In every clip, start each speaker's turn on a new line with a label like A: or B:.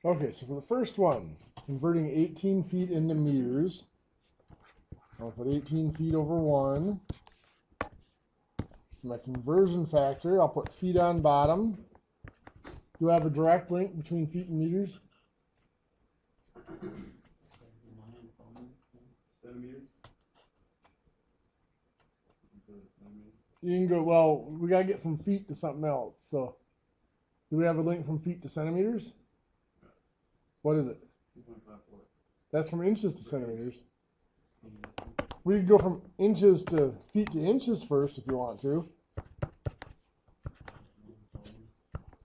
A: Okay, so for the first one, converting 18 feet into meters. I'll put 18 feet over 1. For my conversion factor, I'll put feet on bottom. Do I have a direct link between feet and meters?
B: Centimeters?
A: You can go, well, we got to get from feet to something else. So, do we have a link from feet to centimeters? What is it?
B: 2.54.
A: That's from inches to centimeters. We could go from inches to feet to inches first if you want to.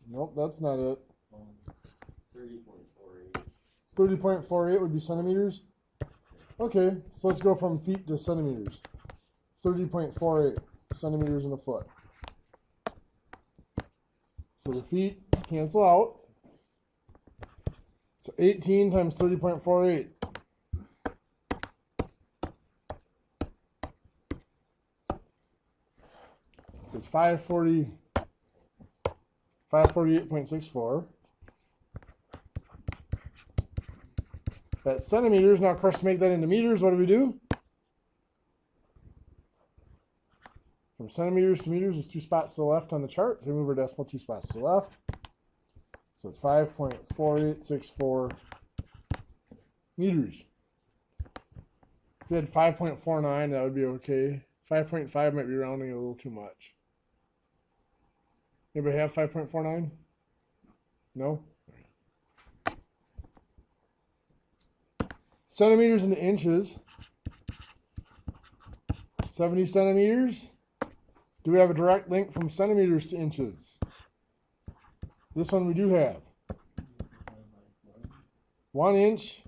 A: Nope, that's not it.
B: 30.48.
A: 30.48 would be centimeters. Okay, so let's go from feet to centimeters. 30.48 centimeters in a foot. So the feet cancel out. So 18 times 30.48. It's 548.64. That's centimeters. Now, of course, to make that into meters, what do? From centimeters to meters is 2 spots to the left on the chart. So we move our decimal 2 spots to the left. So it's 5.4864 meters. If we had 5.49, that would be okay. 5.5 might be rounding a little too much. Anybody have 5.49? No? Centimeters into inches. 70 centimeters. Do we have a direct link from centimeters to inches? This one we do have. 1 inch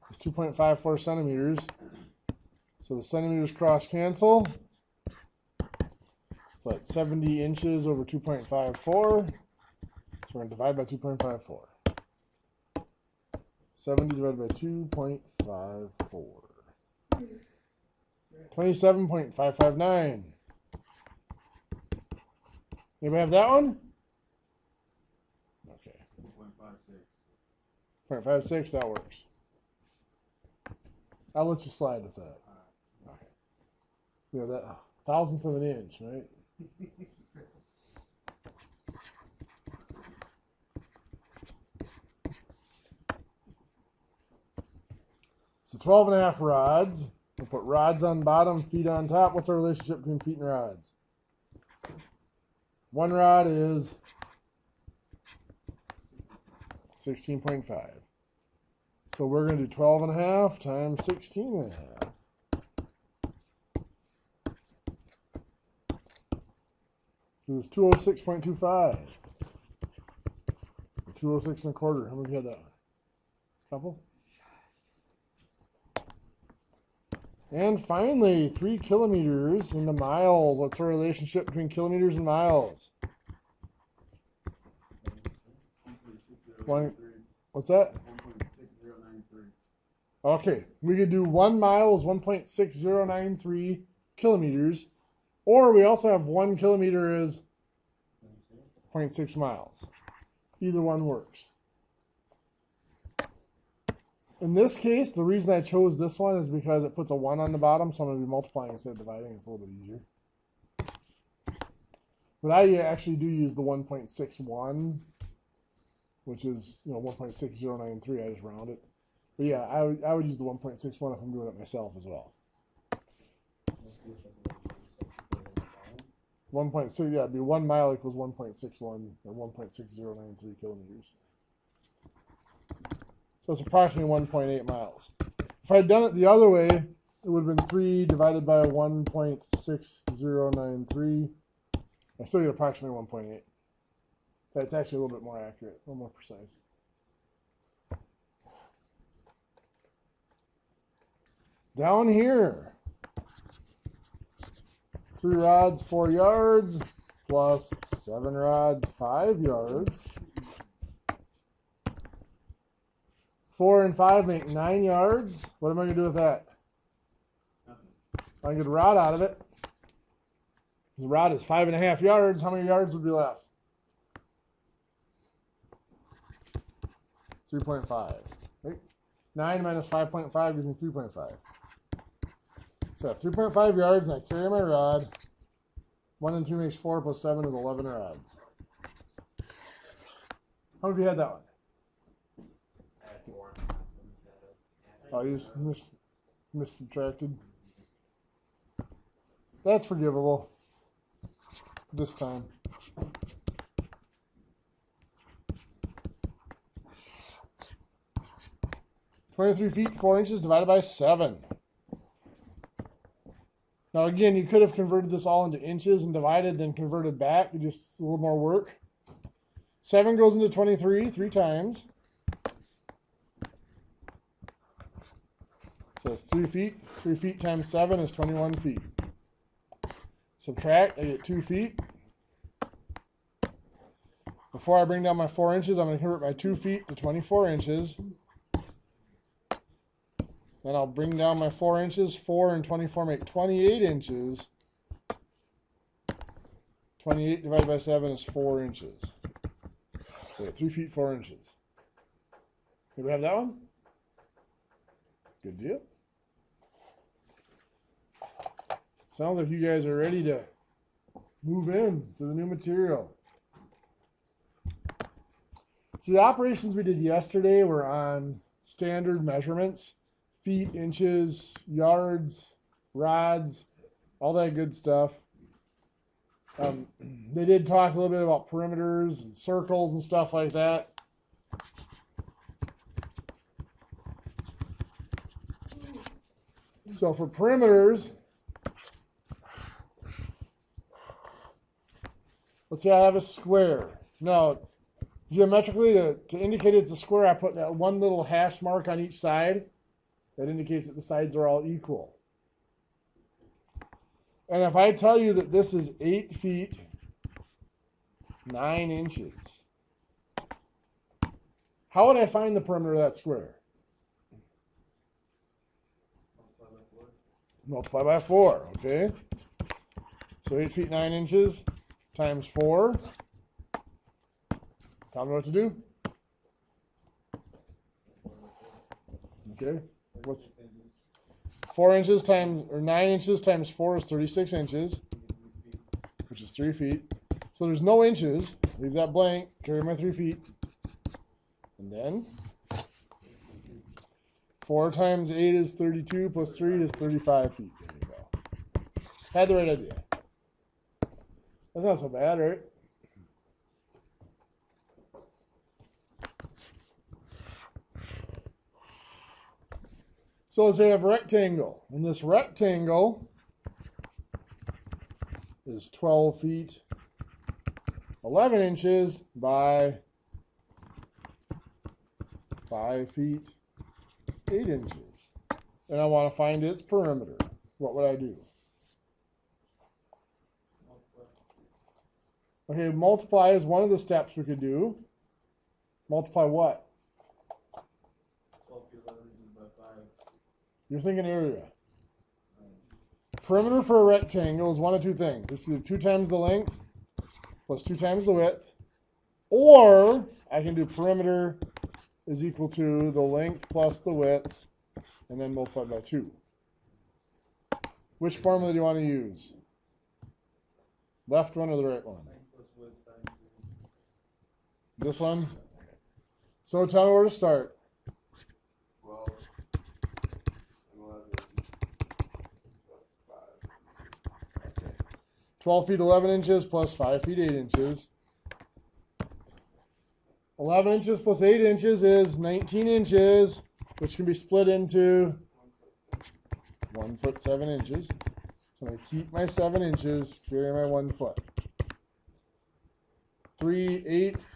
A: is 2.54 centimeters. So the centimeters cross cancel. So that's 70 inches over 2.54. So we're going to divide by 2.54. 70 divided by 2.54. 27.559. Anybody have that one? Okay. 0.56. That works. I'll let you slide with that. Okay. You know, that thousandth of an inch, right? So 12.5 rods. We'll put rods on bottom, feet on top. What's our relationship between feet and rods? 1 rod is 16.5. So we're going to do 12.5 times 16.5. So it's 206.25. 206 and a quarter. How many had that? Couple? And finally, 3 kilometers into miles. What's our relationship between kilometers and miles? What's that?
B: 1.6093.
A: Okay, we could do 1 mile is 1.6093 kilometers, or we also have 1 kilometer is 0.6 miles. Either one works. In this case, the reason I chose this one is because it puts a 1 on the bottom, so I'm going to be multiplying instead of dividing. It's a little bit easier. But I actually do use the 1.61, which is 1.6093. I just round it. But yeah, I would use the 1.61 if I'm doing it myself as well. 1.6, yeah, it'd be 1 mile equals 1.61 or 1.6093 kilometers. So it's approximately 1.8 miles. If I'd done it the other way, it would have been 3 divided by 1.6093. I still get approximately 1.8. That's actually a little bit more accurate, a little more precise. Down here, 3 rods, 4 yards, plus 7 rods, 5 yards. 4 and 5 make 9 yards. What am I going to do with that? I can get a rod out of it. The rod is 5.5 yards. How many yards would be left? 3.5. Right? 9 minus 5.5 gives me 3.5. So I have 3.5 yards, and I carry my rod. 1 and 3 makes 4, plus 7 is 11 rods. How many of you had that one?
B: I had 4.
A: Oh, you mis-subtracted. That's forgivable. This time. $23 feet 4 inches divided by 7. Now again, you could have converted this all into inches and divided, then converted back. Just a little more work. 7 goes into 23 3 times. So it's 3 feet. 3 feet times 7 is 21 feet. Subtract, I get 2 feet. Before I bring down my 4 inches, I'm going to convert my 2 feet to 24 inches. Then I'll bring down my 4 inches. 4 and 24 make 28 inches. 28 divided by 7 is 4 inches. So 3 feet 4 inches. Did we have that one? Good deal. Sounds like you guys are ready to move in to the new material. So the operations we did yesterday were on standard measurements. Feet, inches, yards, rods, all that good stuff. They did talk a little bit about perimeters and circles and stuff like that. So for perimeters, let's say I have a square. Now, geometrically, to indicate it's a square, I put that one little hash mark on each side. That indicates that the sides are all equal. And if I tell you that this is 8 feet 9 inches, how would I find the perimeter of that square? Multiply by 4, okay? So 8 feet 9 inches times 4. Tell me what to do. Okay. What's 4 inches times, or 9 inches times 4 is 36 inches, which is 3 feet. So there's no inches. Leave that blank. Carry my 3 feet. And then 4 times 8 is 32, plus 3 is 35 feet. There you go. Had the right idea. That's not so bad, right? So let's say I have a rectangle, and this rectangle is 12 feet 11 inches by 5 feet 8 inches. And I want to find its perimeter. What would I do? Okay, multiply is one of the steps we could do. Multiply what?
B: 12 feet 11 inches by 5.
A: You're thinking area. Perimeter for a rectangle is one of two things. It's either 2 times the length plus 2 times the width, or I can do perimeter is equal to the length plus the width, and then multiply by 2. Which formula do you want to use? Left one or the right one? This one? So tell me where to start. 12 feet 11 inches plus 5 feet 8 inches. 11 inches plus 8 inches is 19 inches, which can be split into 1 foot 7 inches. So I'm going to keep my 7 inches, carry my 1 foot. 3, 8,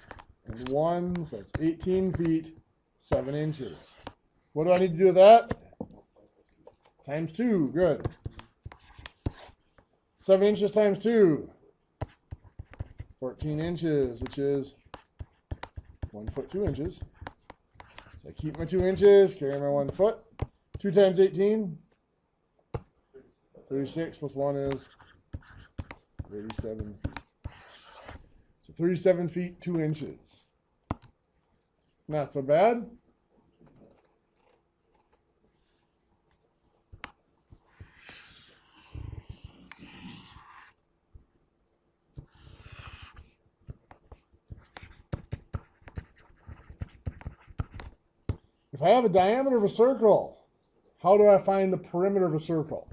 A: and 1, so that's 18 feet 7 inches. What do I need to do with that? Times 2, good. 7 inches times 2, 14 inches, which is 1 foot 2 inches. So I keep my 2 inches, carry my 1 foot. 2 times 18, 36 plus 1 is 37 feet. So 37 feet 2 inches. Not so bad. If I have a diameter of a circle, how do I find the perimeter of a circle?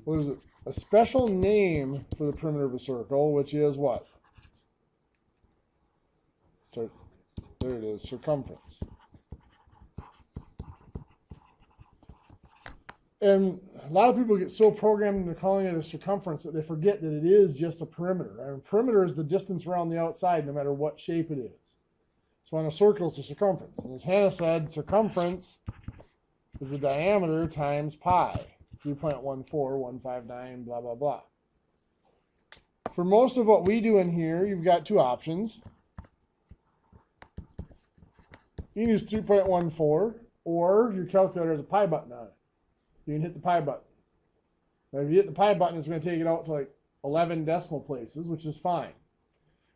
A: Well, there's a special name for the perimeter of a circle, which is what? There it is, circumference. And a lot of people get so programmed into calling it a circumference that they forget that it is just a perimeter. I mean, perimeter is the distance around the outside, no matter what shape it is. So on a circle, it's the circumference. And as Hannah said, circumference is the diameter times pi, 3.14159, blah, blah, blah. For most of what we do in here, you've got two options. You can use 3.14, or your calculator has a pi button on it. You can hit the pi button. Now, if you hit the pi button, it's going to take it out to like 11 decimal places, which is fine.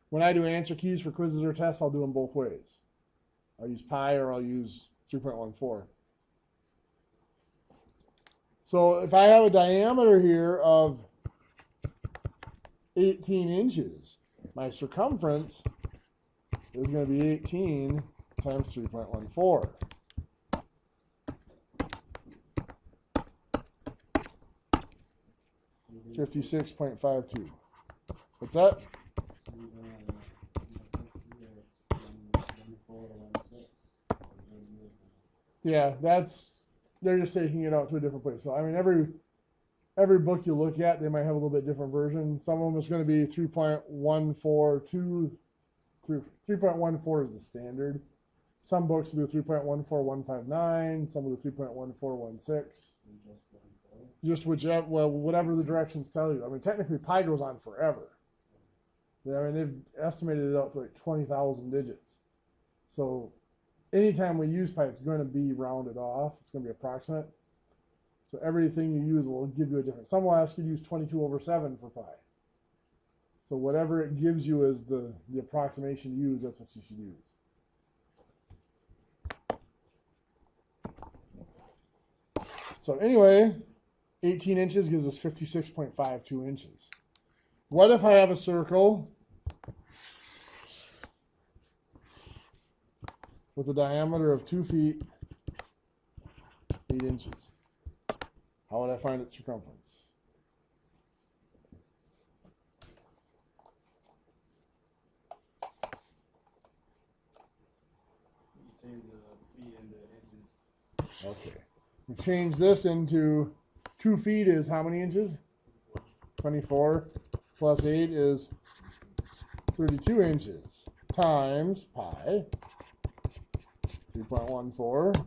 A: When I do answer keys for quizzes or tests, I'll do them both ways. I'll use pi or I'll use 3.14. So if I have a diameter here of 18 inches, my circumference is going to be 18 times 3.14. $56.52. What's that? Yeah, they're just taking it out to a different place. So I mean, every book you look at, they might have a little bit different version. Some of them is going to be 3.142. 3.14 is the standard. Some books will do 3.14159. Some will do 3.1416. Just whichever, well, whatever the directions tell you. I mean, technically, pi goes on forever. I mean, they've estimated it out to like 20,000 digits. So anytime we use pi, it's going to be rounded off. It's going to be approximate. So everything you use will give you a different. Some will ask you to use 22/7 for pi. So whatever it gives you as the approximation to use, that's what you should use. So anyway, 18 inches gives us 56.52 inches. What if I have a circle with a diameter of 2 feet, 8 inches? How would I find its circumference?
B: Change the feet into inches.
A: Okay. We change this into 2 feet is how many inches? 24 plus 8 is 32 inches times pi, 3.14.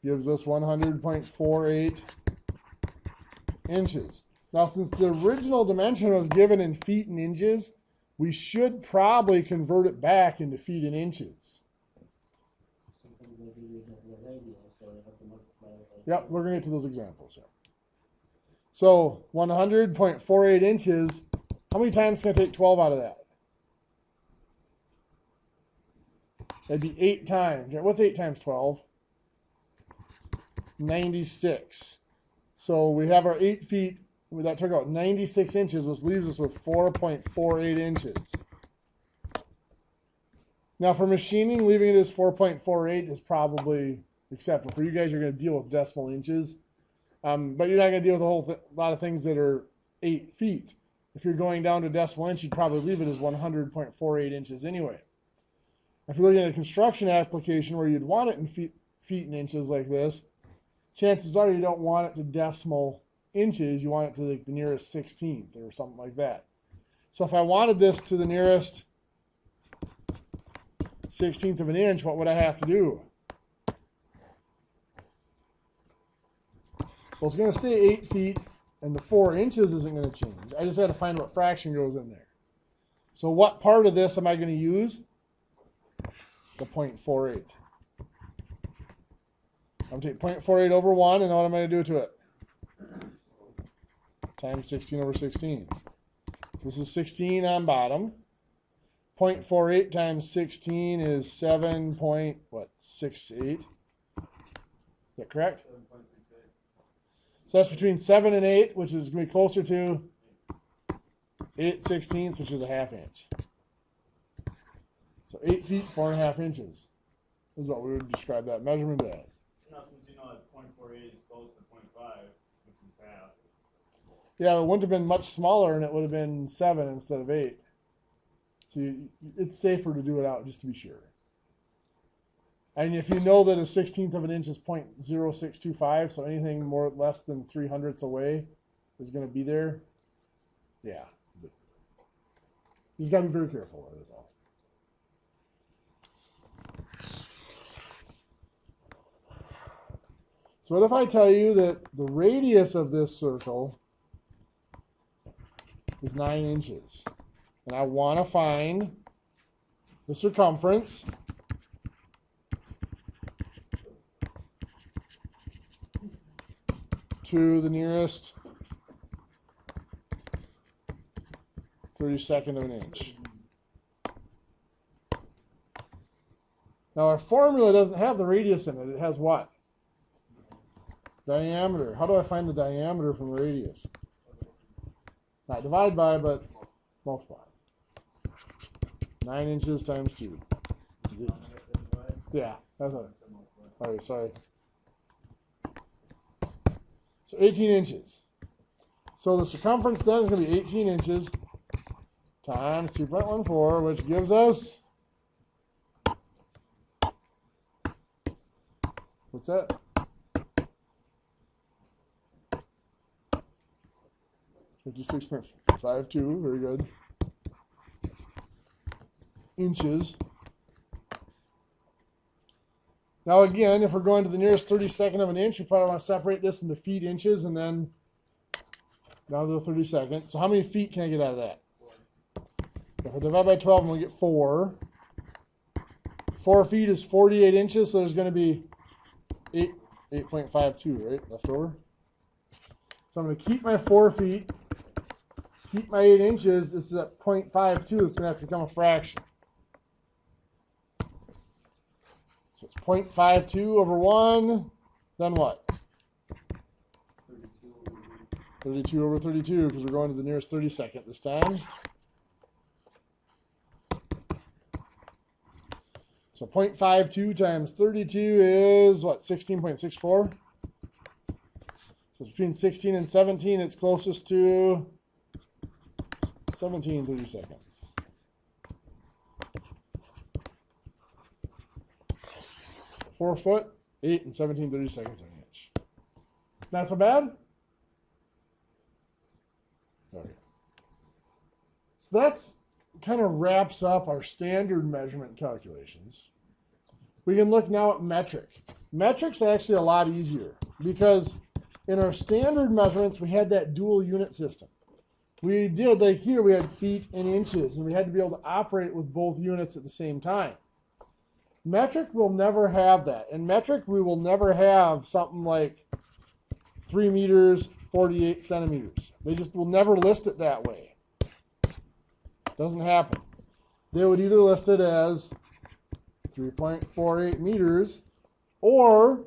A: Gives us 100.48 inches. Now, since the original dimension was given in feet and inches, we should probably convert it back into feet and inches. Yep, we're going to get to those examples. Yeah. So 100.48 inches, how many times can I take 12 out of that? That'd be 8 times. What's 8 times 12? 96. So we have our 8 feet. That took out 96 inches, which leaves us with 4.48 inches. Now for machining, leaving it as 4.48 is probably acceptable. For you guys, you're going to deal with decimal inches. But you're not going to deal with a whole lot of things that are 8 feet. If you're going down to decimal inch, you'd probably leave it as 100.48 inches anyway. If you're looking at a construction application where you'd want it in feet and inches like this, chances are you don't want it to decimal inches. You want it to like the nearest 16th or something like that. So if I wanted this to the nearest 16th of an inch, what would I have to do? Well, it's going to stay 8 feet, and the 4 inches isn't going to change. I just had to find what fraction goes in there. So what part of this am I going to use? The 0.48. I'm going to take 0.48 over 1, and what am I going to do to it? Times 16/16. This is 16 on bottom. 0.48 times 16 is 7.68. Is that correct?
B: 7.68.
A: So that's between 7 and 8, which is going to be closer to 8/16, which is a ½ inch. So 8 feet, 4.5 inches is what we would describe that measurement as.
B: Now, since you know that 0.48 is close to 0.5, which is half.
A: Yeah, it wouldn't have been much smaller, and it would have been 7 instead of 8. So it's safer to do it out just to be sure. And if you know that a 1/16 of an inch is 0.0625, so anything more less than 3/100ths away is going to be there. Yeah. You just got to be very careful, that is all. So what if I tell you that the radius of this circle is 9 inches? And I want to find the circumference to the nearest 32nd of an inch. Now our formula doesn't have the radius in it. It has what? Diameter. How do I find the diameter from the radius? Not divide by, but multiply. 9 inches times 2. Yeah, that's it. All right, sorry. So 18 inches. So the circumference then is going to be 18 inches times 2.14, which gives us, what's that? $56.52, very good. Inches. Now again, if we're going to the nearest 32nd of an inch, we probably want to separate this into feet, inches, and then down to the 32nd. So how many feet can I get out of that? If I divide by 12, I'm going to get 4. 4 feet is 48 inches, so there's going to be 8.52, right, left over. So I'm going to keep my 4 feet, keep my 8 inches. This is at 0.52. It's going to have to become a fraction. So it's 0.52 over 1. Then what? 32 over 32, because we're going to the nearest 32nd this time. So 0.52 times 32 is what? 16.64. So between 16 and 17, it's closest to 17 32seconds. 4 foot, 8 and 17 32seconds an inch. Not so bad? Okay. So that's kind of wraps up our standard measurement calculations. We can look now at metric. Metric's actually a lot easier because in our standard measurements, we had that dual unit system. We did, like here, we had feet and inches, and we had to be able to operate with both units at the same time. Metric will never have that. In metric, we will never have something like 3 meters, 48 centimeters. They just will never list it that way. Doesn't happen. They would either list it as 3.48 meters, or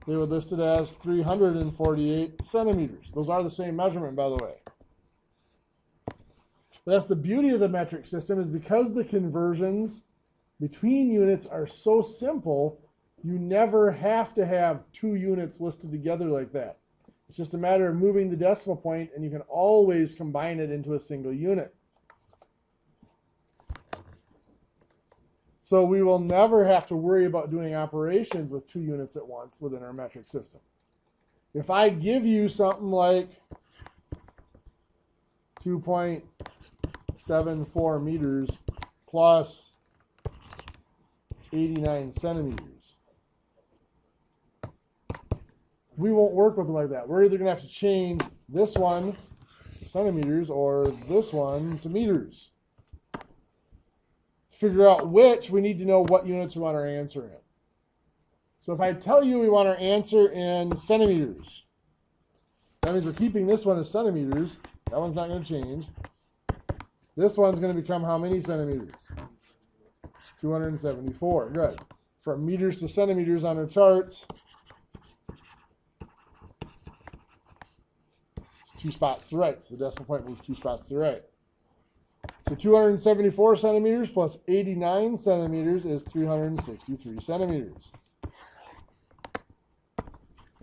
A: they would list it as 348 centimeters. Those are the same measurement, by the way. But that's the beauty of the metric system, is because the conversions between units are so simple, you never have to have 2 units listed together like that. It's just a matter of moving the decimal point, and you can always combine it into a single unit. So we will never have to worry about doing operations with 2 units at once within our metric system. If I give you something like 2.74 meters plus 89 centimeters, we won't work with them like that. We're either going to have to change this one to centimeters or this one to meters. Figure out which, we need to know what units we want our answer in. So if I tell you we want our answer in centimeters, that means we're keeping this one as centimeters. That one's not going to change. This one's going to become how many centimeters? 274. Good. From meters to centimeters on our charts, it's 2 spots to the right. So the decimal point moves 2 spots to the right. So 274 centimeters plus 89 centimeters is 363 centimeters.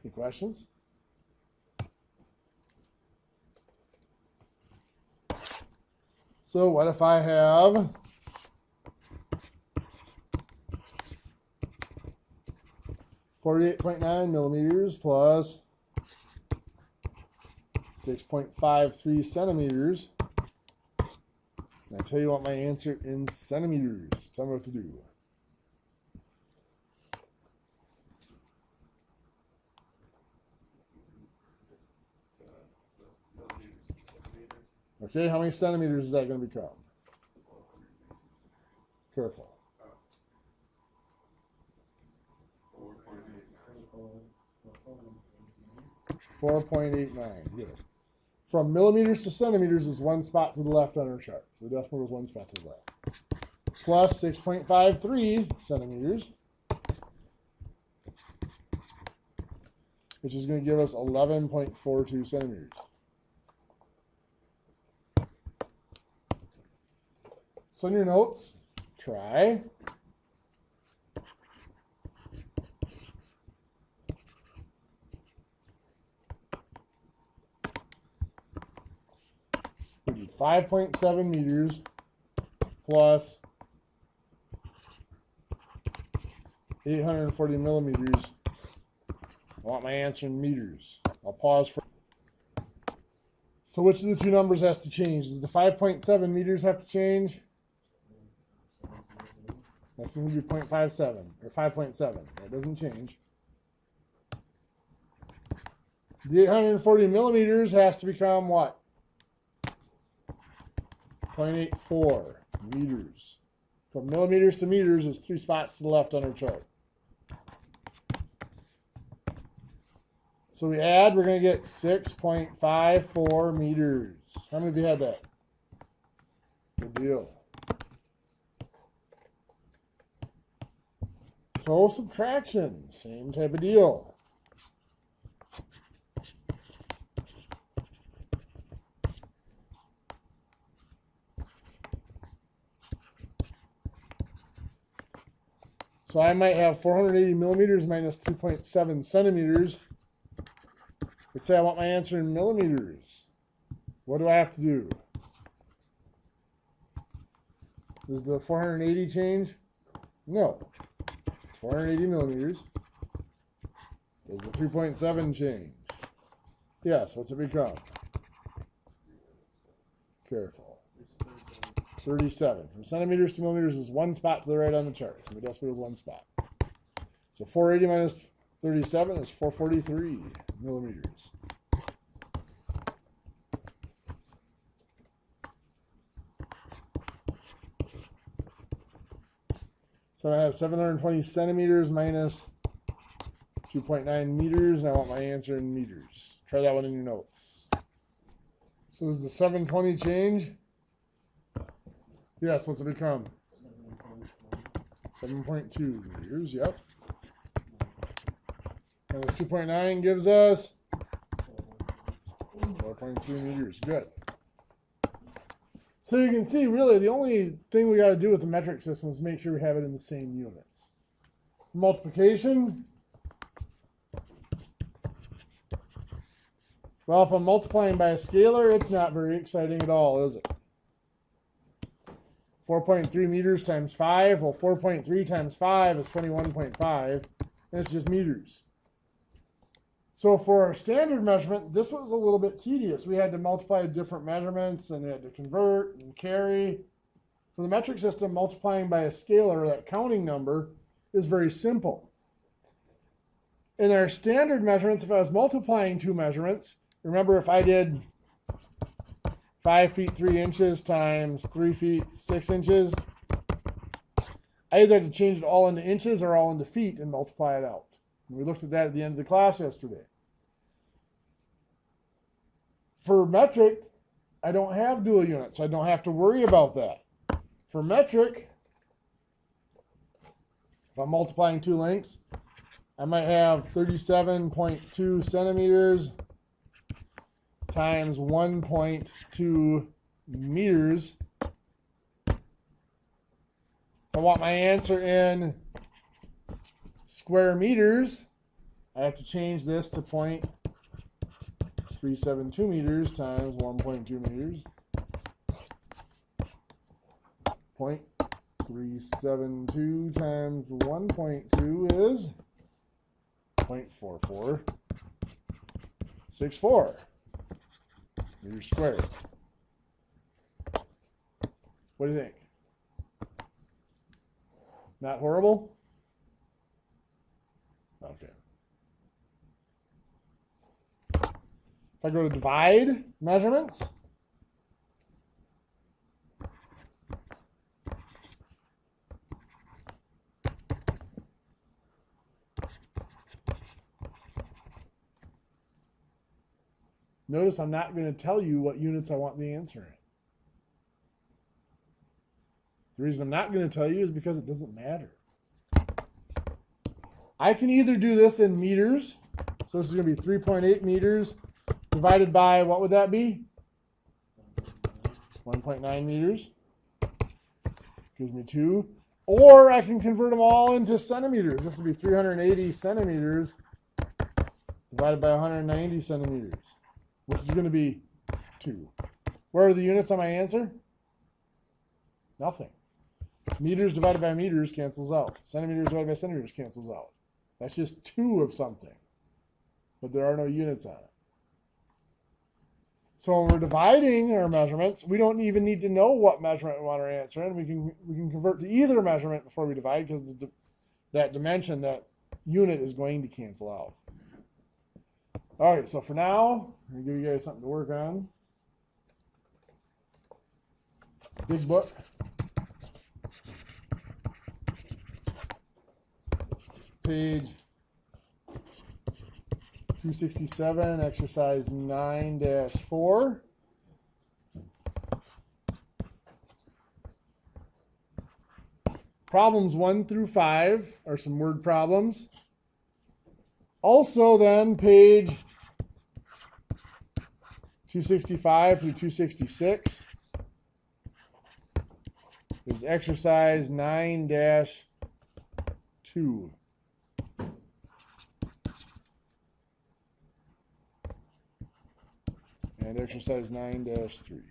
A: Any questions? So what if I have 48.9 millimeters plus 6.53 centimeters? And I tell you what my answer in centimeters. Tell me what to do. Okay, how many centimeters is that going to become? Careful. 4.89. Good. From millimeters to centimeters is 1 spot to the left on our chart. So the decimal is 1 spot to the left. Plus 6.53 centimeters, which is going to give us 11.42 centimeters. So in your notes, try we do 5.7 meters plus 840 millimeters. I want my answer in meters. I'll pause for. So which of the two numbers has to change? Does the 5.7 meters have to change? That's going to be 0.57 or 5.7. That doesn't change. The 840 millimeters has to become what? 0.84 meters. From millimeters to meters is 3 spots to the left on our chart. So we add, we're going to get 6.54 meters. How many of you had that? Good deal. So subtraction, same type of deal. So I might have 480 millimeters minus 2.7 centimeters. Let's say I want my answer in millimeters. What do I have to do? Does the 480 change? No. It's 480 millimeters. Does the 3.7 change? Yes. What's it become? Careful. 37. From centimeters to millimeters is 1 spot to the right on the chart. So the decimal is 1 spot. So 480 minus 37 is 443 millimeters. So I have 720 centimeters minus 2.9 meters, and I want my answer in meters. Try that one in your notes. So does the 720 change? Yes, what's it become? 7.2 meters, yep. And the 2.9 gives us 4.2 meters. Good. So you can see, really, the only thing we got to do with the metric system is make sure we have it in the same units. Multiplication. Well, if I'm multiplying by a scalar, it's not very exciting at all, is it? 4.3 meters times 5. Well, 4.3 times 5 is 21.5, and it's just meters. So for our standard measurement, this was a little bit tedious. We had to multiply different measurements, and we had to convert and carry. For the metric system, multiplying by a scalar, that counting number, is very simple. In our standard measurements, if I was multiplying two measurements, remember if I did 5 feet 3 inches times 3 feet 6 inches, I either had to change it all into inches or all into feet and multiply it out. We looked at that at the end of the class yesterday. For metric, I don't have dual units, so I don't have to worry about that. For metric, if I'm multiplying two lengths, I might have 37.2 centimeters times 1.2 meters. If I want my answer in square meters, I have to change this to 0.372 meters times 1.2 meters. 0.372 times 1.2 is 0.4464 meters squared. What do you think? Not horrible? Okay. If I go to divide measurements, notice I'm not going to tell you what units I want the answer in. The reason I'm not going to tell you is because it doesn't matter. I can either do this in meters, so this is going to be 3.8 meters divided by, what would that be? 1.9 meters. Gives me 2. Or I can convert them all into centimeters. This would be 380 centimeters divided by 190 centimeters, which is going to be 2. Where are the units on my answer? Nothing. Meters divided by meters cancels out. Centimeters divided by centimeters cancels out. That's just 2 of something. But there are no units on it. So when we're dividing our measurements, we don't even need to know what measurement we want our answer in. We can convert to either measurement before we divide, because that dimension, that unit, is going to cancel out. All right, so for now, I'm going to give you guys something to work on. Big book. Page 267, exercise 9-4. Problems 1 through 5 are some word problems. Also then, page 265 through 266 is exercise 9-2. And exercise 9-3.